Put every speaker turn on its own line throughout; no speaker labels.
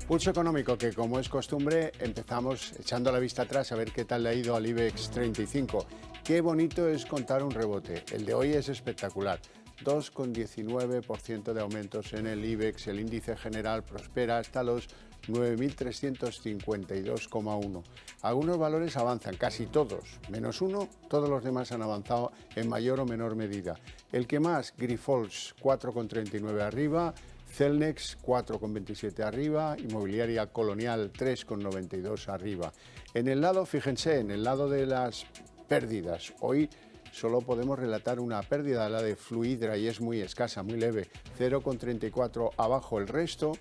Pulso económico que, como es costumbre, empezamos echando la vista atrás a ver qué tal le ha ido al IBEX 35. Qué bonito es contar un rebote. El de hoy es espectacular. 2,19% de aumentos en el IBEX. El índice general prospera hasta los 9.352,1. Algunos valores avanzan, casi todos, menos uno, todos los demás han avanzado en mayor o menor medida. El que más, Grifols, 4,39 arriba, Celnex 4,27 arriba, Inmobiliaria Colonial 3,92 arriba. En el lado, fíjense, en el lado de las pérdidas, hoy solo podemos relatar una pérdida, la de Fluidra, y es muy escasa, muy leve, 0,34 abajo. El resto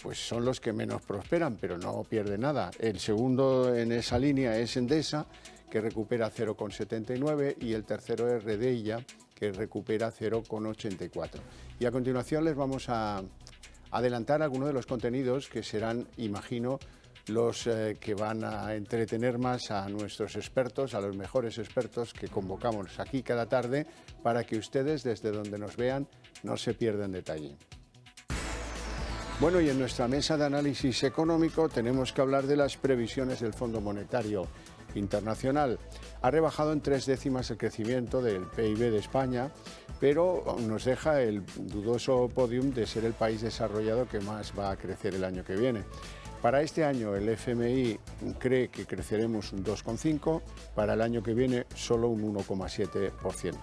pues son los que menos prosperan, pero no pierde nada. El segundo en esa línea es Endesa, que recupera 0,79, y el tercero es Redeia, que recupera 0,84. Y a continuación les vamos a adelantar algunos de los contenidos que serán, imagino, los que van a entretener más a nuestros expertos, a los mejores expertos que convocamos aquí cada tarde, para que ustedes, desde donde nos vean, no se pierdan detalle. Bueno, y en nuestra mesa de análisis económico tenemos que hablar de las previsiones del Fondo Monetario Internacional. Ha rebajado en 3 décimas el crecimiento del PIB de España, pero nos deja el dudoso podium de ser el país desarrollado que más va a crecer el año que viene. Para este año el FMI cree que creceremos un 2,5%, para el año que viene solo un 1,7%.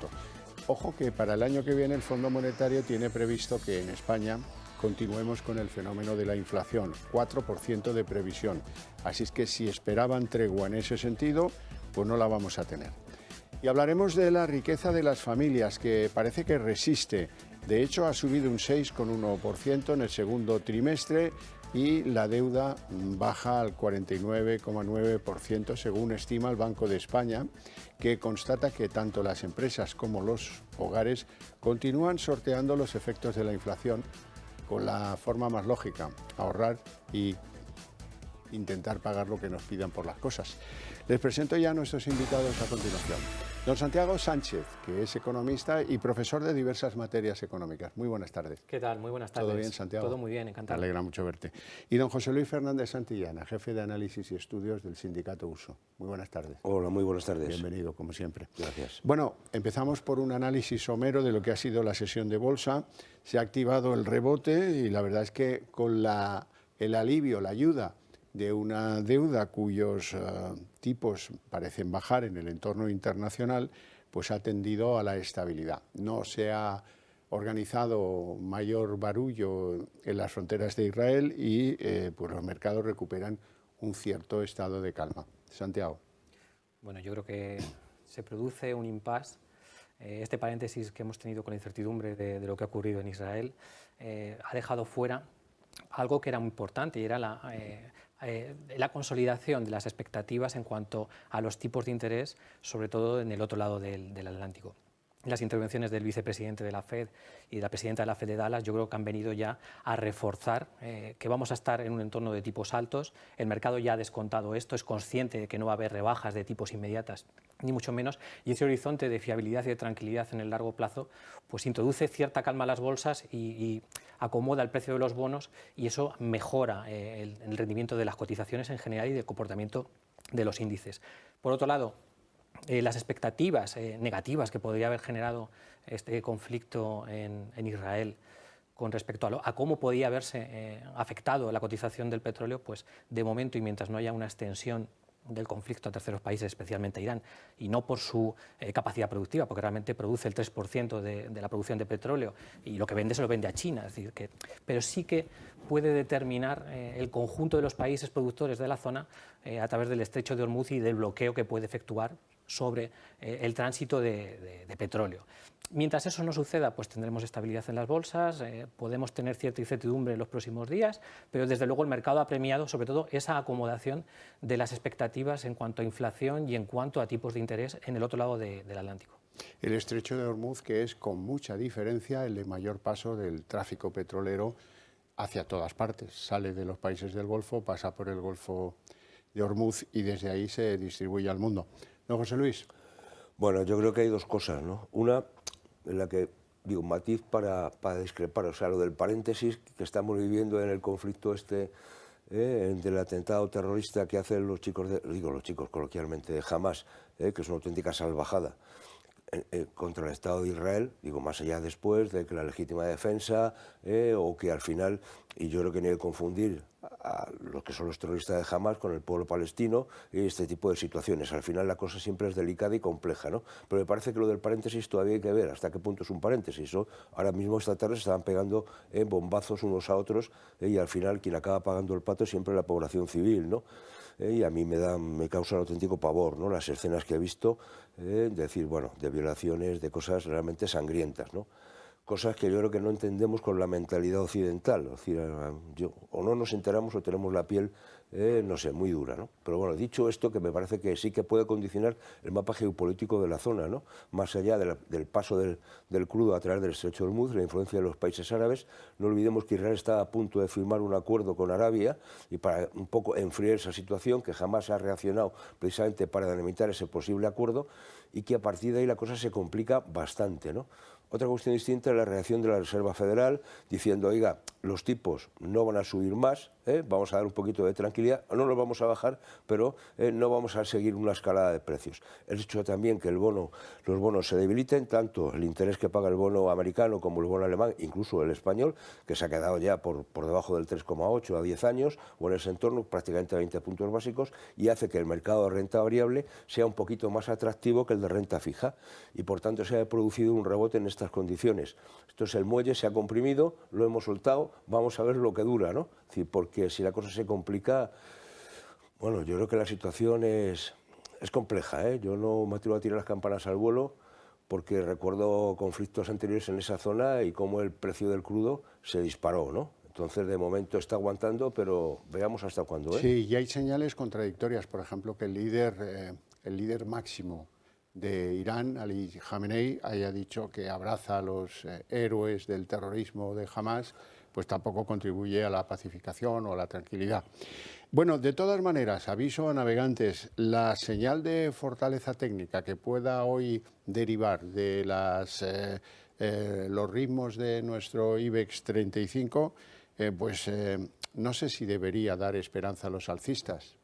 Ojo que para el año que viene el Fondo Monetario tiene previsto que en España continuemos con el fenómeno de la inflación, 4% de previsión. Así es que si esperaban tregua en ese sentido, pues no la vamos a tener. Y hablaremos de la riqueza de las familias, que parece que resiste. De hecho, ha subido un 6,1% en el segundo trimestre y la deuda baja al 49,9%, según estima el Banco de España, que constata que tanto las empresas como los hogares continúan sorteando los efectos de la inflación con la forma más lógica, ahorrar y intentar pagar lo que nos pidan por las cosas. Les presento ya a nuestros invitados a continuación. Don Santiago Sánchez, que es economista y profesor de diversas materias económicas. Muy buenas tardes.
¿Qué tal? Muy buenas tardes.
¿Todo bien, Santiago?
Todo muy bien, encantado.
Me alegra mucho verte. Y don José Luis Fernández Santillana, jefe de análisis y estudios del Sindicato Uso. Muy buenas tardes.
Hola, muy buenas tardes.
Bienvenido, como siempre.
Gracias.
Bueno, empezamos por un análisis somero de lo que ha sido la sesión de bolsa. Se ha activado el rebote y la verdad es que con el alivio, la ayuda de una deuda cuyos tipos parecen bajar en el entorno internacional, pues ha tendido a la estabilidad. No se ha organizado mayor barullo en las fronteras de Israel y pues los mercados recuperan un cierto estado de calma. Santiago.
Bueno, yo creo que se produce un impasse. Este paréntesis que hemos tenido con la incertidumbre de lo que ha ocurrido en Israel ha dejado fuera algo que era muy importante, y era la consolidación de las expectativas en cuanto a los tipos de interés, sobre todo en el otro lado del Atlántico. Las intervenciones del vicepresidente de la FED y de la presidenta de la FED de Dallas, yo creo que han venido ya a reforzar que vamos a estar en un entorno de tipos altos. El mercado ya ha descontado esto, es consciente de que no va a haber rebajas de tipos inmediatas, ni mucho menos, y ese horizonte de fiabilidad y de tranquilidad en el largo plazo pues introduce cierta calma a las bolsas y acomoda el precio de los bonos, y eso mejora el rendimiento de las cotizaciones en general y del comportamiento de los índices. Por otro lado, las expectativas negativas que podría haber generado este conflicto en Israel con respecto a cómo podía haberse afectado la cotización del petróleo, pues de momento, y mientras no haya una extensión del conflicto a terceros países, especialmente a Irán, y no por su capacidad productiva, porque realmente produce el 3% de la producción de petróleo y lo que vende se lo vende a China, es decir, pero sí que puede determinar el conjunto de los países productores de la zona a través del estrecho de Hormuz y del bloqueo que puede efectuar sobre el tránsito de petróleo. Mientras eso no suceda, pues tendremos estabilidad en las bolsas, podemos tener cierta incertidumbre en los próximos días, pero desde luego el mercado ha premiado sobre todo esa acomodación de las expectativas en cuanto a inflación y en cuanto a tipos de interés en el otro lado del Atlántico.
El estrecho de Hormuz, que es con mucha diferencia el de mayor paso del tráfico petrolero hacia todas partes. Sale de los países del Golfo, pasa por el Golfo de Hormuz y desde ahí se distribuye al mundo. ¿No, José Luis?
Bueno, yo creo que hay dos cosas, ¿no? Una, en la que digo, matiz para discrepar. O sea, lo del paréntesis que estamos viviendo en el conflicto del atentado terrorista que hacen los chicos, los chicos coloquialmente, de Hamás, que es una auténtica salvajada contra el Estado de Israel, digo, más allá después de que la legítima defensa o que al final, y yo creo que no hay que confundir a los que son los terroristas de Hamás con el pueblo palestino y este tipo de situaciones. Al final la cosa siempre es delicada y compleja, ¿no? Pero me parece que lo del paréntesis todavía hay que ver hasta qué punto es un paréntesis, ¿no? Ahora mismo esta tarde se estaban pegando bombazos unos a otros y al final quien acaba pagando el pato es siempre la población civil, ¿no? Y a mí me causa un auténtico pavor, ¿no? Las escenas que he visto, decir, bueno, de violaciones, de cosas realmente sangrientas, ¿no? Cosas que yo creo que no entendemos con la mentalidad occidental, es decir, o no nos enteramos o tenemos la piel, no sé, muy dura, ¿no? Pero bueno, dicho esto, que me parece que sí que puede condicionar el mapa geopolítico de la zona, ¿no? Más allá del paso del crudo a través del Estrecho de Hormuz, la influencia de los países árabes, no olvidemos que Israel está a punto de firmar un acuerdo con Arabia y para un poco enfriar esa situación, que jamás ha reaccionado precisamente para delimitar ese posible acuerdo y que a partir de ahí la cosa se complica bastante, ¿no? Otra cuestión distinta es la reacción de la Reserva Federal diciendo, oiga, los tipos no van a subir más, vamos a dar un poquito de tranquilidad, no los vamos a bajar, pero no vamos a seguir una escalada de precios. El hecho también que los bonos se debiliten, tanto el interés que paga el bono americano como el bono alemán, incluso el español, que se ha quedado ya por debajo del 3,8 a 10 años, o en ese entorno prácticamente a 20 puntos básicos, y hace que el mercado de renta variable sea un poquito más atractivo que el de renta fija, y por tanto se ha producido un rebote en estas condiciones. Esto es el muelle, se ha comprimido, lo hemos soltado, vamos a ver lo que dura, ¿no? Es decir, porque si la cosa se complica, bueno, yo creo que la situación es compleja, ¿eh? Yo no me atrevo a tirar las campanas al vuelo porque recuerdo conflictos anteriores en esa zona y cómo el precio del crudo se disparó, ¿no? Entonces, de momento está aguantando, pero veamos hasta cuándo, ¿eh?
Sí, y hay señales contradictorias. Por ejemplo, que el líder máximo de Irán, Ali Khamenei, haya dicho que abraza a los héroes del terrorismo de Hamás, pues tampoco contribuye a la pacificación o a la tranquilidad. Bueno, de todas maneras, aviso a navegantes, la señal de fortaleza técnica que pueda hoy derivar de los ritmos de nuestro IBEX 35, no sé si debería dar esperanza a los alcistas.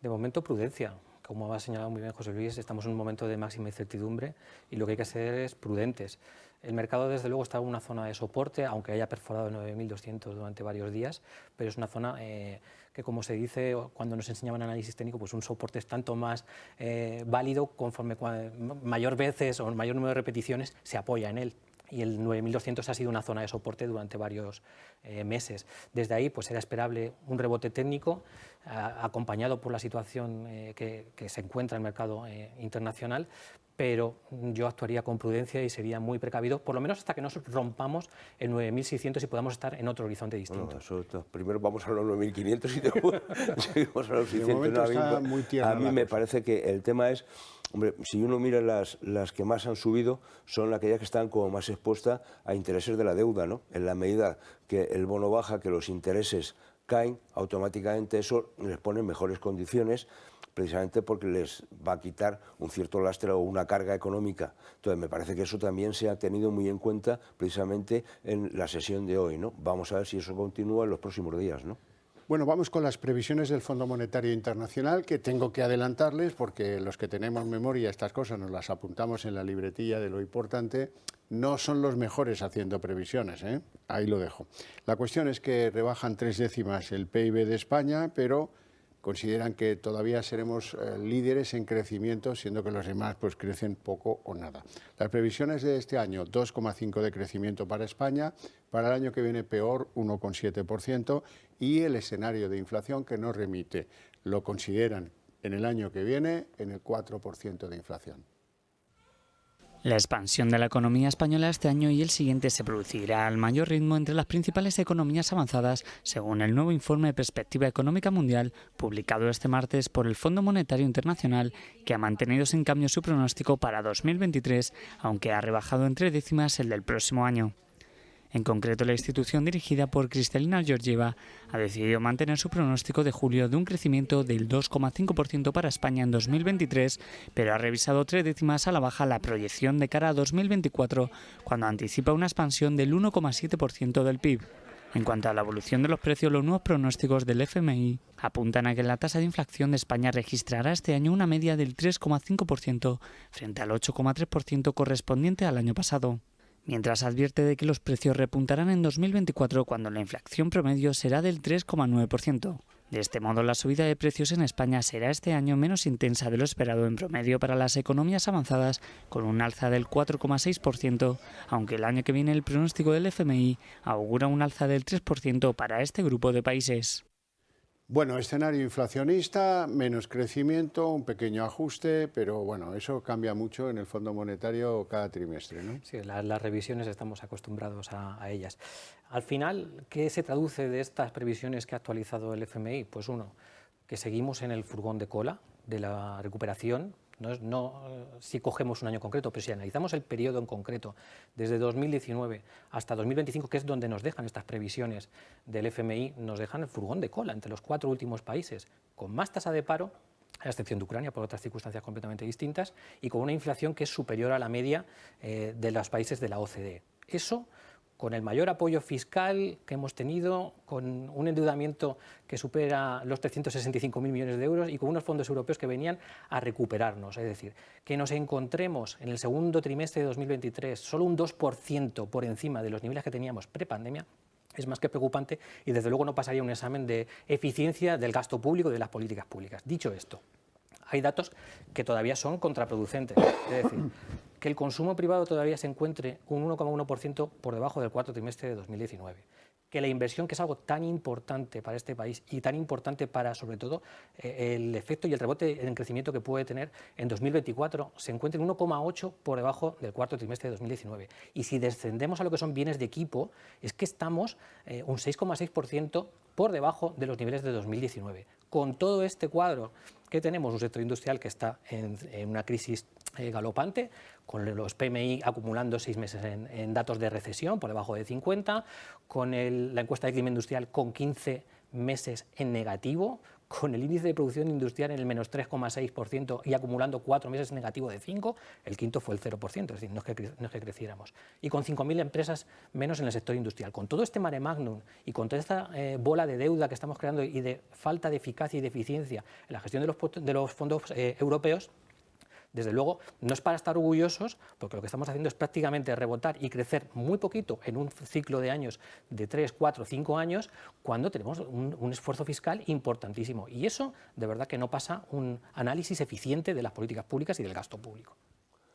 De momento, prudencia. Como ha señalado muy bien José Luis, estamos en un momento de máxima incertidumbre y lo que hay que hacer es prudentes. El mercado, desde luego, está en una zona de soporte, aunque haya perforado 9.200 durante varios días, pero es una zona que, como se dice cuando nos enseñaban análisis técnico, pues un soporte es tanto más válido conforme mayor veces o mayor número de repeticiones se apoya en él. Y el 9.200 ha sido una zona de soporte durante varios meses. Desde ahí pues era esperable un rebote técnico acompañado por la situación que se encuentra en el mercado internacional, pero yo actuaría con prudencia y sería muy precavido, por lo menos hasta que nos rompamos el 9.600 y podamos estar en otro horizonte distinto.
Bueno, primero vamos a los 9.500 y después seguimos a los 600. A mí me parece que el tema es, hombre, si uno mira las que más han subido, son aquellas que están como más expuestas a intereses de la deuda, ¿no? En la medida que el bono baja, que los intereses caen, automáticamente eso les pone en mejores condiciones, precisamente porque les va a quitar un cierto lastre o una carga económica. Entonces, me parece que eso también se ha tenido muy en cuenta precisamente en la sesión de hoy, ¿no? Vamos a ver si eso continúa en los próximos días, ¿no?
Bueno, vamos con las previsiones del Fondo Monetario Internacional, que tengo que adelantarles porque los que tenemos memoria, estas cosas nos las apuntamos en la libretilla de lo importante, no son los mejores haciendo previsiones, ¿eh? Ahí lo dejo. La cuestión es que rebajan 3 décimas el PIB de España, pero consideran que todavía seremos líderes en crecimiento, siendo que los demás pues crecen poco o nada. Las previsiones de este año, 2,5% de crecimiento para España, para el año que viene peor, 1,7%, y el escenario de inflación que nos remite, lo consideran en el año que viene en el 4% de inflación.
La expansión de la economía española este año y el siguiente se producirá al mayor ritmo entre las principales economías avanzadas, según el nuevo informe de Perspectiva Económica Mundial, publicado este martes por el Fondo Monetario Internacional, que ha mantenido sin cambio su pronóstico para 2023, aunque ha rebajado en 3 décimas el del próximo año. En concreto, la institución dirigida por Kristalina Georgieva ha decidido mantener su pronóstico de julio de un crecimiento del 2,5% para España en 2023, pero ha revisado 3 décimas a la baja la proyección de cara a 2024, cuando anticipa una expansión del 1,7% del PIB. En cuanto a la evolución de los precios, los nuevos pronósticos del FMI apuntan a que la tasa de inflación de España registrará este año una media del 3,5% frente al 8,3% correspondiente al año pasado. Mientras advierte de que los precios repuntarán en 2024 cuando la inflación promedio será del 3,9%. De este modo, la subida de precios en España será este año menos intensa de lo esperado en promedio para las economías avanzadas, con un alza del 4,6%, aunque el año que viene el pronóstico del FMI augura un alza del 3% para este grupo de países.
Bueno, escenario inflacionista, menos crecimiento, un pequeño ajuste, pero bueno, eso cambia mucho en el Fondo Monetario cada trimestre, ¿no?
Sí, las revisiones estamos acostumbrados a ellas. Al final, ¿qué se traduce de estas previsiones que ha actualizado el FMI? Pues uno, que seguimos en el furgón de cola de la recuperación. No si cogemos un año concreto, pero si analizamos el periodo en concreto, desde 2019 hasta 2025, que es donde nos dejan estas previsiones del FMI, nos dejan el furgón de cola entre los 4 últimos países, con más tasa de paro, a excepción de Ucrania, por otras circunstancias completamente distintas, y con una inflación que es superior a la media de los países de la OCDE. Eso, con el mayor apoyo fiscal que hemos tenido, con un endeudamiento que supera los 365.000 millones de euros y con unos fondos europeos que venían a recuperarnos. Es decir, que nos encontremos en el segundo trimestre de 2023 solo un 2% por encima de los niveles que teníamos prepandemia, es más que preocupante y desde luego no pasaría un examen de eficiencia del gasto público y de las políticas públicas. Dicho esto, hay datos que todavía son contraproducentes. Es decir, que el consumo privado todavía se encuentre un 1,1% por debajo del cuarto trimestre de 2019. Que la inversión, que es algo tan importante para este país y tan importante para, sobre todo, el efecto y el rebote en crecimiento que puede tener en 2024, se encuentre en 1,8% por debajo del cuarto trimestre de 2019. Y si descendemos a lo que son bienes de equipo, es que estamos un 6,6% por debajo de los niveles de 2019. Con todo este cuadro que tenemos, un sector industrial que está en una crisis galopante, con los PMI acumulando 6 meses en datos de recesión por debajo de 50, con la encuesta de clima industrial con 15 meses en negativo, con el índice de producción industrial en el menos 3,6% y acumulando 4 meses negativo de 5, el quinto fue el 0%, es decir, no es que creciéramos. Y con 5.000 empresas menos en el sector industrial. Con todo este mare magnum y con toda esta bola de deuda que estamos creando y de falta de eficacia y de eficiencia en la gestión de los fondos europeos, desde luego, no es para estar orgullosos, porque lo que estamos haciendo es prácticamente rebotar y crecer muy poquito en un ciclo de años de 3, 4, 5 años, cuando tenemos un esfuerzo fiscal importantísimo. Y eso, de verdad, que no pasa un análisis eficiente de las políticas públicas y del gasto público.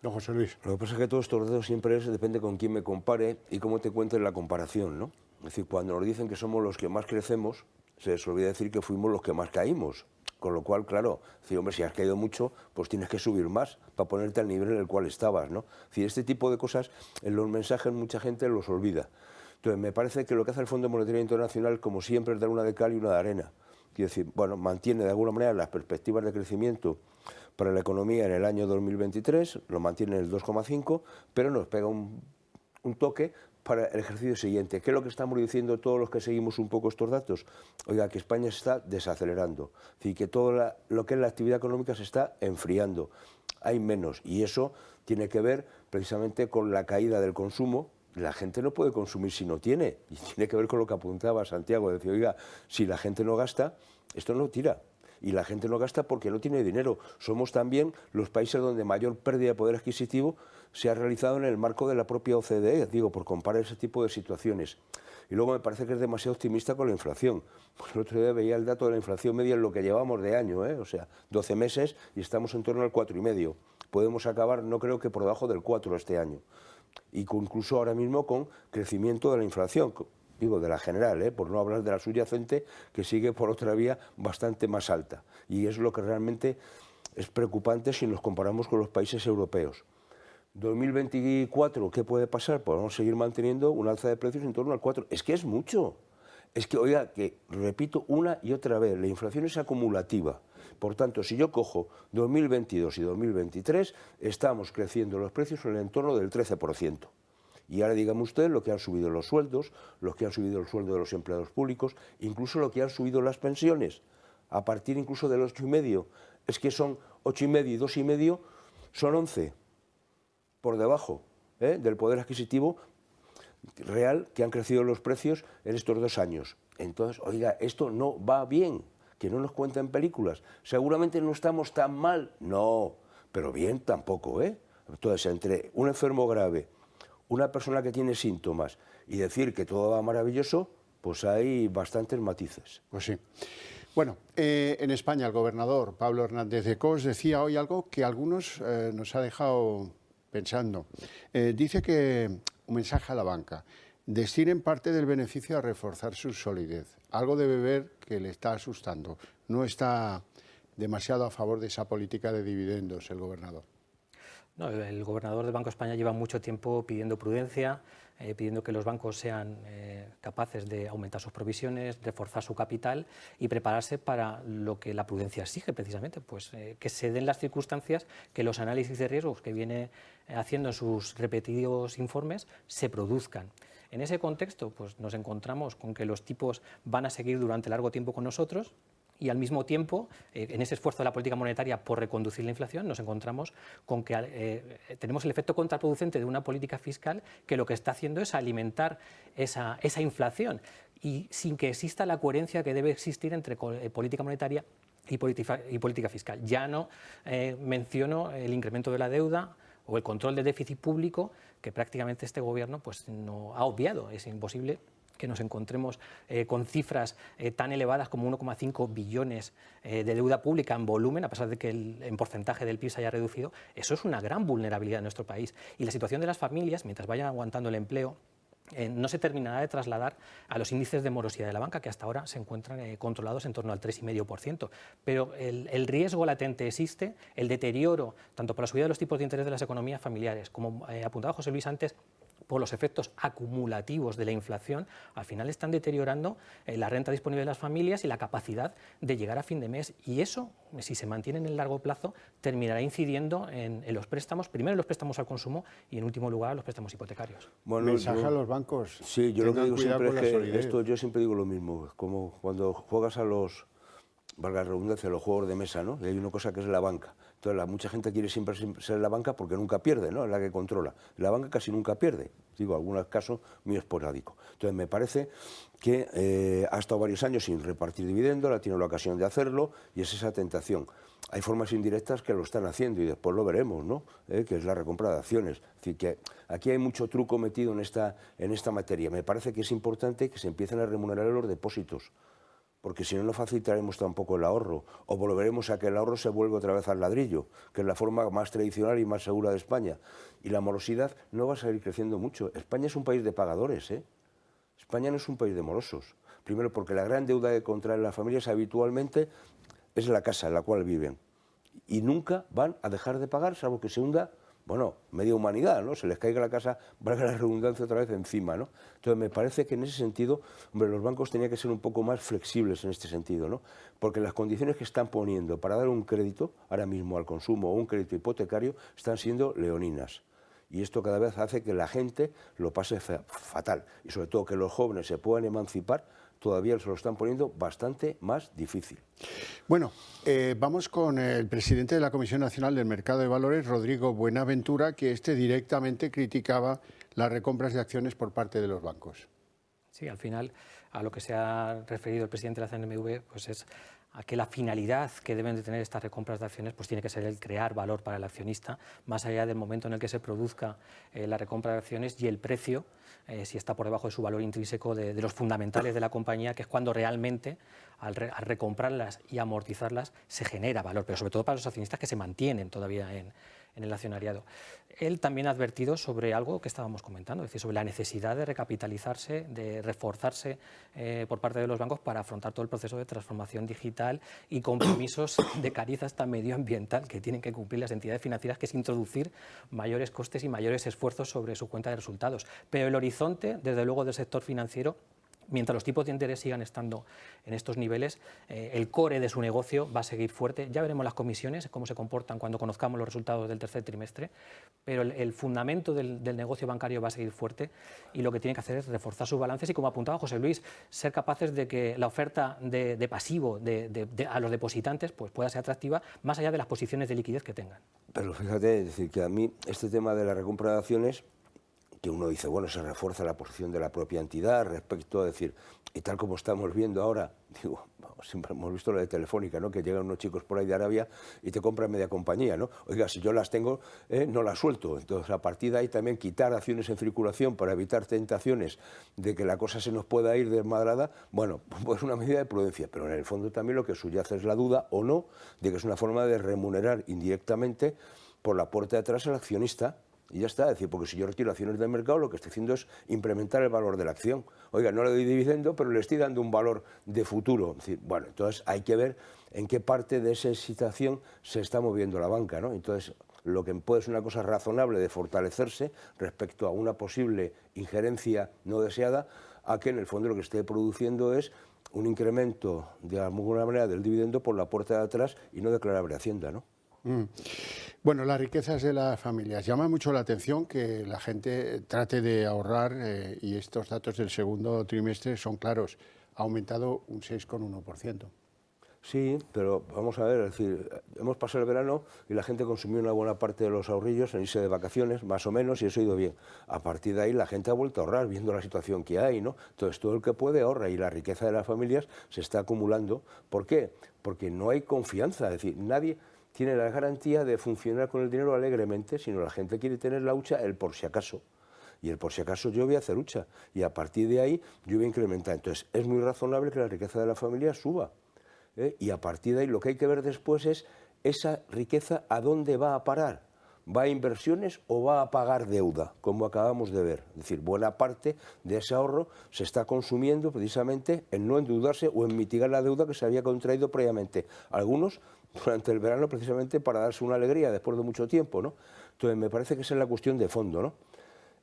Don José Luis.
Lo que pasa es que todos estos datos siempre depende con quién me compare y cómo te cuentes la comparación, ¿no? Es decir, cuando nos dicen que somos los que más crecemos, se les olvida decir que fuimos los que más caímos. Con lo cual, claro, decir, hombre, si has caído mucho, pues tienes que subir más para ponerte al nivel en el cual estabas, ¿no? Es decir, este tipo de cosas en los mensajes mucha gente los olvida. Entonces, me parece que lo que hace el Fondo Monetario Internacional, como siempre, es dar una de cal y una de arena. Quiero decir, bueno, mantiene de alguna manera las perspectivas de crecimiento para la economía en el año 2023, lo mantiene en el 2,5, pero nos pega un toque para el ejercicio siguiente. ¿Qué es lo que estamos diciendo todos los que seguimos un poco estos datos? Oiga, que España se está desacelerando, es decir, que todo lo que es la actividad económica se está enfriando, hay menos, y eso tiene que ver precisamente con la caída del consumo. La gente no puede consumir si no tiene, y tiene que ver con lo que apuntaba Santiago, decir, oiga, si la gente no gasta, esto no tira. Y la gente no gasta porque no tiene dinero. Somos también los países donde mayor pérdida de poder adquisitivo se ha realizado en el marco de la propia OCDE, digo, por comparar ese tipo de situaciones. Y luego me parece que es demasiado optimista con la inflación. Pues el otro día veía el dato de la inflación media en lo que llevamos de año, o sea, 12 meses y estamos en torno al 4,5. Podemos acabar, no creo que por debajo del 4 este año. Y incluso ahora mismo con crecimiento de la inflación. Digo, de la general, por no hablar de la subyacente, que sigue por otra vía bastante más alta. Y es lo que realmente es preocupante si nos comparamos con los países europeos. 2024, ¿qué puede pasar? Pues vamos a seguir manteniendo un alza de precios en torno al 4. Es que es mucho. Es que, oiga, que repito una y otra vez, la inflación es acumulativa. Por tanto, si yo cojo 2022 y 2023, estamos creciendo los precios en el entorno del 13%. Y ahora dígame usted lo que han subido los sueldos, los que han subido el sueldo de los empleados públicos, incluso lo que han subido las pensiones, a partir incluso del 8,5. Es que son 8,5 y 2,5, son 11, por debajo del poder adquisitivo real que han crecido los precios en estos 2 años. Entonces, oiga, esto no va bien, que no nos cuenten películas. Seguramente no estamos tan mal, no, pero bien tampoco, Entonces, entre un enfermo grave, una persona que tiene síntomas y decir que todo va maravilloso, pues hay bastantes matices.
Pues sí. Bueno, en España el gobernador Pablo Hernández de Cos decía hoy algo que a algunos nos ha dejado pensando. Dice que un mensaje a la banca: destinen parte del beneficio a reforzar su solidez. Algo debe ver que le está asustando. No está demasiado a favor de esa política de dividendos el gobernador.
No, el gobernador del Banco de España lleva mucho tiempo pidiendo prudencia, pidiendo que los bancos sean capaces de aumentar sus provisiones, reforzar su capital y prepararse para lo que la prudencia exige precisamente, pues que se den las circunstancias, que los análisis de riesgos que viene haciendo en sus repetidos informes se produzcan. En ese contexto, pues nos encontramos con que los tipos van a seguir durante largo tiempo con nosotros. Y al mismo tiempo, en ese esfuerzo de la política monetaria por reconducir la inflación, nos encontramos con que tenemos el efecto contraproducente de una política fiscal que lo que está haciendo es alimentar esa inflación, y sin que exista la coherencia que debe existir entre política monetaria y política fiscal. Ya no menciono el incremento de la deuda o el control del déficit público, que prácticamente este gobierno pues, no ha obviado. Es imposible que nos encontremos con cifras tan elevadas como 1,5 billones de deuda pública en volumen, a pesar de que en porcentaje del PIB se haya reducido. Eso es una gran vulnerabilidad en nuestro país. Y la situación de las familias, mientras vayan aguantando el empleo, no se terminará de trasladar a los índices de morosidad de la banca, que hasta ahora se encuentran controlados en torno al 3,5%. Pero el riesgo latente existe, el deterioro, tanto por la subida de los tipos de interés de las economías familiares, como apuntaba José Luis antes, por los efectos acumulativos de la inflación, al final están deteriorando la renta disponible de las familias y la capacidad de llegar a fin de mes. Y eso, si se mantiene en el largo plazo, terminará incidiendo en los préstamos, primero en los préstamos al consumo y en último lugar los préstamos hipotecarios.
Bueno, mensaje a los bancos.
Sí, yo lo que digo siempre es que yo siempre digo lo mismo, como cuando juegas a los, valga la redundancia, los juegos de mesa, ¿no? Y hay una cosa que es la banca. Entonces, mucha gente quiere siempre ser la banca porque nunca pierde, ¿no? Es la que controla. La banca casi nunca pierde, digo, en algunos casos muy esporádico. Entonces, me parece que ha estado varios años sin repartir dividendos, ha tenido la ocasión de hacerlo y es esa tentación. Hay formas indirectas que lo están haciendo y después lo veremos, ¿no? Que es la recompra de acciones. Es decir, que aquí hay mucho truco metido en esta materia. Me parece que es importante que se empiecen a remunerar los depósitos, porque si no, no facilitaremos tampoco el ahorro, o volveremos a que el ahorro se vuelva otra vez al ladrillo, que es la forma más tradicional y más segura de España. Y la morosidad no va a seguir creciendo mucho. España es un país de pagadores, España no es un país de morosos. Primero, porque la gran deuda que contraen las familias habitualmente es la casa en la cual viven. Y nunca van a dejar de pagar, salvo que se hunda, bueno, media humanidad, ¿no? Se les caiga la casa, valga la redundancia, otra vez encima, ¿no? Entonces, me parece que en ese sentido, hombre, los bancos tenían que ser un poco más flexibles en este sentido, ¿no? Porque las condiciones que están poniendo para dar un crédito, ahora mismo al consumo o un crédito hipotecario, están siendo leoninas. Y esto cada vez hace que la gente lo pase fatal. Y sobre todo que los jóvenes se puedan emancipar, todavía se lo están poniendo bastante más difícil.
Bueno, vamos con el presidente de la Comisión Nacional del Mercado de Valores, Rodrigo Buenaventura, que directamente criticaba las recompras de acciones por parte de los bancos.
Sí, al final, a lo que se ha referido el presidente de la CNMV, pues es a que la finalidad que deben de tener estas recompras de acciones pues tiene que ser el crear valor para el accionista, más allá del momento en el que se produzca la recompra de acciones y el precio, si está por debajo de su valor intrínseco de los fundamentales de la compañía, que es cuando realmente al recomprarlas y amortizarlas se genera valor, pero sobre todo para los accionistas que se mantienen todavía en el accionariado. Él también ha advertido sobre algo que estábamos comentando, es decir, sobre la necesidad de recapitalizarse, de reforzarse por parte de los bancos para afrontar todo el proceso de transformación digital y compromisos de cariz hasta medioambiental que tienen que cumplir las entidades financieras, que es introducir mayores costes y mayores esfuerzos sobre su cuenta de resultados. Pero el horizonte, desde luego, del sector financiero mientras los tipos de interés sigan estando en estos niveles, el core de su negocio va a seguir fuerte. Ya veremos las comisiones, cómo se comportan cuando conozcamos los resultados del tercer trimestre, pero el fundamento del negocio bancario va a seguir fuerte y lo que tiene que hacer es reforzar sus balances y, como apuntaba José Luis, ser capaces de que la oferta de pasivo a los depositantes pues pueda ser atractiva más allá de las posiciones de liquidez que tengan.
Pero fíjate, es decir, que a mí este tema de la recompra de acciones, que uno dice, bueno, se refuerza la posición de la propia entidad respecto a decir, y tal como estamos viendo ahora, digo, siempre hemos visto lo de Telefónica, ¿no? Que llegan unos chicos por ahí de Arabia y te compran media compañía, ¿no? Oiga, si yo las tengo, no las suelto. Entonces, a partir de ahí también quitar acciones en circulación para evitar tentaciones de que la cosa se nos pueda ir desmadrada, bueno, pues una medida de prudencia, pero en el fondo también lo que subyace es la duda o no de que es una forma de remunerar indirectamente por la puerta de atrás al accionista. Y ya está, es decir, porque si yo retiro acciones del mercado, lo que estoy haciendo es incrementar el valor de la acción. Oiga, no le doy dividendo, pero le estoy dando un valor de futuro. Es decir, bueno, entonces hay que ver en qué parte de esa situación se está moviendo la banca, ¿no? Entonces, lo que puede ser una cosa razonable de fortalecerse respecto a una posible injerencia no deseada, a que en el fondo lo que esté produciendo es un incremento de alguna manera del dividendo por la puerta de atrás y no declarable a Hacienda, ¿no?
Bueno, las riquezas de las familias. Llama mucho la atención que la gente trate de ahorrar y estos datos del segundo trimestre son claros. Ha aumentado un 6,1%.
Sí, pero vamos a ver, es decir, hemos pasado el verano y la gente consumió una buena parte de los ahorrillos en irse de vacaciones, más o menos, y eso ha ido bien. A partir de ahí la gente ha vuelto a ahorrar, viendo la situación que hay, ¿no? Entonces todo el que puede ahorra y la riqueza de las familias se está acumulando. ¿Por qué? Porque no hay confianza, es decir, nadie tiene la garantía de funcionar con el dinero alegremente, sino la gente quiere tener la hucha el por si acaso. Y el por si acaso yo voy a hacer hucha, y a partir de ahí yo voy a incrementar. Entonces es muy razonable que la riqueza de la familia suba. Y a partir de ahí lo que hay que ver después es esa riqueza a dónde va a parar. ¿Va a inversiones o va a pagar deuda? Como acabamos de ver. Es decir, buena parte de ese ahorro se está consumiendo precisamente en no endeudarse o en mitigar la deuda que se había contraído previamente. Algunos durante el verano precisamente para darse una alegría después de mucho tiempo, ¿no? Entonces me parece que esa es la cuestión de fondo, ¿no?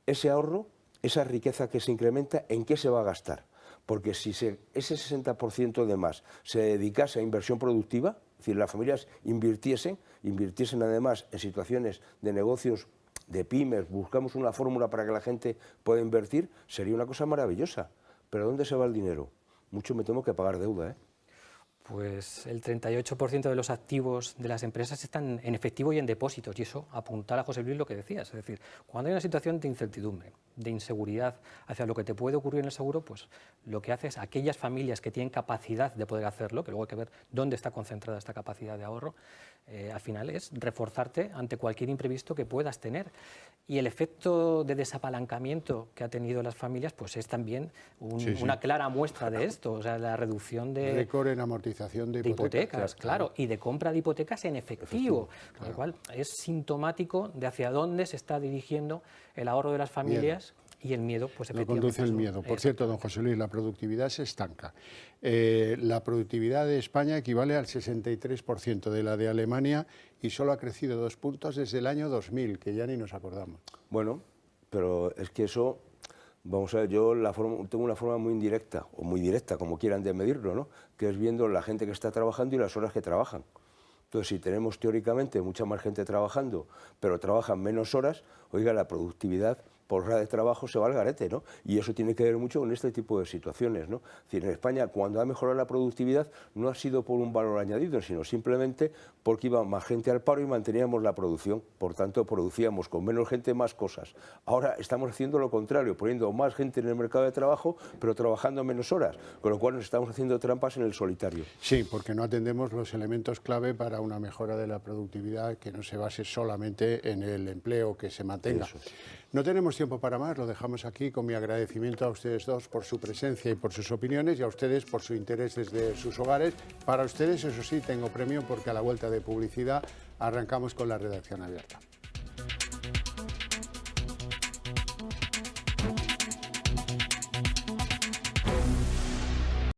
Ese ahorro, esa riqueza que se incrementa, ¿en qué se va a gastar? Porque si ese 60% de más se dedicase a inversión productiva, es decir, las familias invirtiesen además en situaciones de negocios, de pymes, buscamos una fórmula para que la gente pueda invertir, sería una cosa maravillosa. ¿Pero dónde se va el dinero? Mucho me temo que pagar deuda, ¿eh?
Pues el 38% de los activos de las empresas están en efectivo y en depósitos, y eso apuntar a José Luis lo que decías, es decir, cuando hay una situación de incertidumbre, de inseguridad hacia lo que te puede ocurrir en el seguro, pues lo que hace es aquellas familias que tienen capacidad de poder hacerlo, que luego hay que ver dónde está concentrada esta capacidad de ahorro, al final es reforzarte ante cualquier imprevisto que puedas tener. Y el efecto de desapalancamiento que ha tenido las familias pues es también una clara muestra de esto, o sea, la reducción de...
Récord en amortización de
hipotecas, claro, y de compra de hipotecas en efectivo, con lo cual es sintomático de hacia dónde se está dirigiendo el ahorro de las familias. Y el miedo, pues efectivamente...
Lo conduce el miedo. Por cierto, don José Luis, la productividad se estanca. La productividad de España equivale al 63% de la de Alemania y solo ha crecido 2 puntos desde el año 2000, que ya ni nos acordamos.
Bueno, pero es que eso, vamos a ver, yo tengo una forma muy indirecta, o muy directa, como quieran de medirlo, ¿no? Que es viendo la gente que está trabajando y las horas que trabajan. Entonces, si tenemos teóricamente mucha más gente trabajando, pero trabajan menos horas, oiga, la productividad por hora de trabajo se va al garete, ¿no? Y eso tiene que ver mucho con este tipo de situaciones, ¿no? Es decir, en España, cuando ha mejorado la productividad, no ha sido por un valor añadido, sino simplemente porque iba más gente al paro y manteníamos la producción. Por tanto, producíamos con menos gente más cosas. Ahora estamos haciendo lo contrario, poniendo más gente en el mercado de trabajo, pero trabajando menos horas, con lo cual nos estamos haciendo trampas en el solitario.
Sí, porque no atendemos los elementos clave para una mejora de la productividad que no se base solamente en el empleo que se mantenga.
Eso.
No tenemos tiempo para más, lo dejamos aquí con mi agradecimiento a ustedes dos por su presencia y por sus opiniones y a ustedes por su interés desde sus hogares. Para ustedes, eso sí, tengo premio porque a la vuelta de publicidad arrancamos con la redacción abierta.